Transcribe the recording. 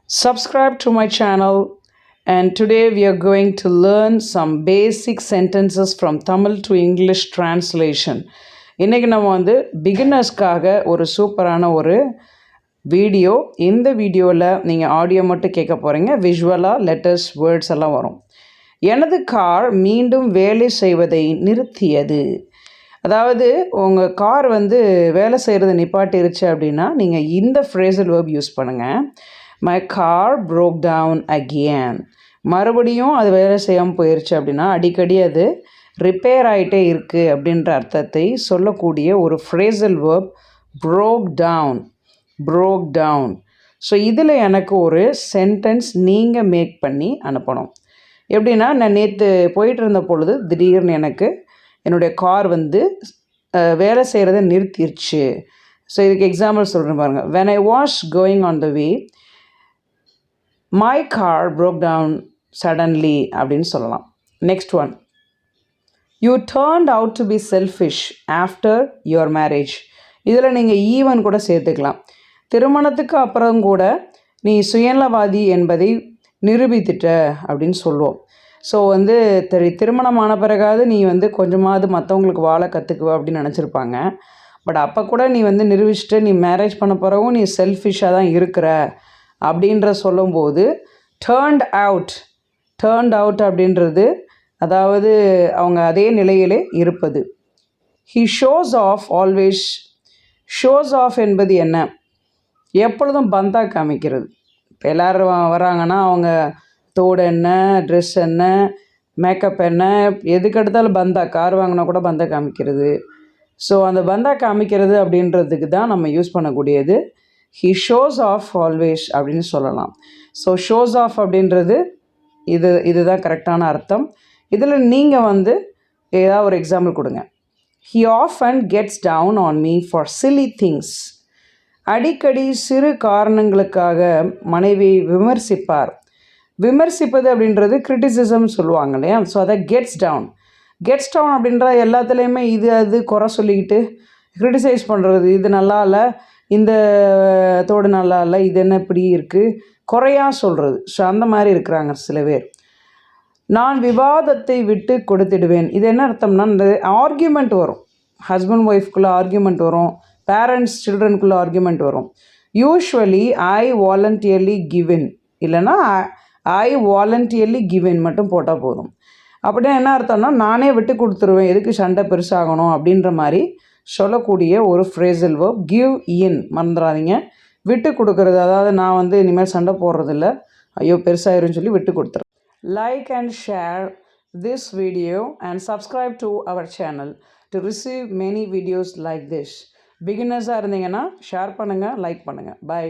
Subscribe to my channel, and today we are going to learn some basic sentences from Tamil to English translation. இன்னைக்கு நம்ம பிகினர்ஸ்க்காக ஒரு சூப்பரான ஒரு video. இந்த வீடியோவில் நீங்கள் ஆடியோ மட்டும் கேட்க போகிறீங்க. விஷுவலாக லெட்டர்ஸ் வேர்ட்ஸ் எல்லாம் வரும். எனது கார் மீண்டும் வேலை செய்வதை நிறுத்தியது. அதாவது உங்கள் கார் வேலை செய்கிறது நிப்பாட்டிருச்சு அப்படின்னா நீங்கள் இந்த ஃப்ரேசல் வேர்ப் யூஸ் பண்ணுங்கள். My car broke down again. மறுபடியும் அது வேலை செய்யாமல் போயிடுச்சு அப்படின்னா அடிக்கடி அது ரிப்பேர் ஆகிட்டே இருக்குது அப்படின்ற அர்த்தத்தை சொல்லக்கூடிய ஒரு phrasal verb broke down. So இதில் எனக்கு ஒரு சென்டென்ஸ் நீங்கள் மேக் பண்ணி அனுப்பணும். எப்படின்னா, நான் நேற்று போயிட்டு இருந்த பொழுது திடீர்னு எனக்கு என்னுடைய கார் வேலை செய்கிறத நிறுத்திடுச்சு. ஸோ இதுக்கு எக்ஸாம்பிள் சொல்கிறேன் பாருங்கள். When I was going on the way, my car broke down suddenly அப்படின்னு சொல்லலாம். Next one, you turned out to be selfish after your marriage. இதில் நீங்கள் ஈவன் கூட சேர்த்துக்கலாம். திருமணத்துக்கு அப்புறம் கூட நீ சுயநலவாதி என்பதை நிரூபித்துட்ட அப்படின்னு சொல்லுவோம். ஸோ திருமணமான பிறகாவது நீ கொஞ்சமாவது மற்றவங்களுக்கு வாழ கற்றுக்குவ அப்படின்னு நினச்சிருப்பாங்க. பட் அப்போ கூட நீ நிரூபிச்சுட்டு நீ மேரேஜ் பண்ண பிறகும் நீ செல்ஃபிஷாக தான் இருக்கிற அப்படின்ற சொல்லும்போது டேர்ன்ட் அவுட் அப்படின்றது அதாவது அவங்க அதே நிலையிலே இருப்பது. ஹி ஷோஸ் ஆஃப் என்பது என்ன? எப்பொழுதும் பந்தா காமிக்கிறது. இப்போ எல்லோரும் வராங்கன்னா அவங்க தோடு என்ன, ட்ரெஸ் என்ன, மேக்கப் என்ன, எதுக்கு எடுத்தாலும் பந்தா. கார் வாங்கினா கூட பந்தா காமிக்கிறது. ஸோ அந்த பந்தா காமிக்கிறது அப்படின்றதுக்கு தான் நம்ம யூஸ் பண்ணக்கூடியது. he shows off always அப்படின்னு சொல்லலாம். ஸோ ஷோஸ் ஆஃப் அப்படின்றது இதுதான் கரெக்டான அர்த்தம். இதில் நீங்கள் ஏதாவது ஒரு எக்ஸாம்பிள் கொடுங்க. he often gets down on me for silly things. அடிக்கடி சிறு காரணங்களுக்காக மனைவியை விமர்சிப்பார். விமர்சிப்பது அப்படின்றது கிரிட்டிசிசம் சொல்லுவாங்க இல்லையா? ஸோ அதை கெட்ஸ் டவுன் அப்படின்ற எல்லாத்துலேயுமே அது குறை சொல்லிக்கிட்டு கிரிட்டிசைஸ் பண்ணுறது. இது நல்லா இல்லை, இந்த தோடு நல்லா இல்லை, இது என்ன இப்படி இருக்குது, குறையாக சொல்கிறது. ஸோ அந்த மாதிரி இருக்கிறாங்க சில பேர். நான் விவாதத்தை விட்டு கொடுத்துடுவேன். இது என்ன அர்த்தம்னா, இந்த ஆர்கியூமெண்ட் வரும். ஹஸ்பண்ட் ஒய்ஃப்குள்ளே ஆர்கியூமெண்ட் வரும், பேரண்ட்ஸ் சில்ட்ரனுக்குள்ளே ஆர்கியூமெண்ட் வரும். யூஸ்வலி ஐ வாலண்டியர்லி கிவன் இல்லைனா ஐ வாலண்டியர்லி கிவன் மட்டும் போட்டால் போதும். அப்படின்னா என்ன அர்த்தம்னா, நானே விட்டு கொடுத்துருவேன், எதுக்கு சண்டை பெருசாகணும் அப்படின்ற மாதிரி சொல்லக்கூடிய ஒரு ஃப்ரேசல் வேர்ப். கிவ் இன் மறந்துடாதீங்க. விட்டு கொடுக்குறது, அதாவது நான் இனிமேல் சண்டை போடுறதில்ல, ஐயோ பெருசாயிருன்னு சொல்லி விட்டு கொடுத்துறேன். Like and share this video and subscribe to our channel to receive many videos like this. பிகினர்ஸாக இருந்தீங்கன்னா ஷேர் பண்ணுங்கள், லைக் பண்ணுங்கள். பை.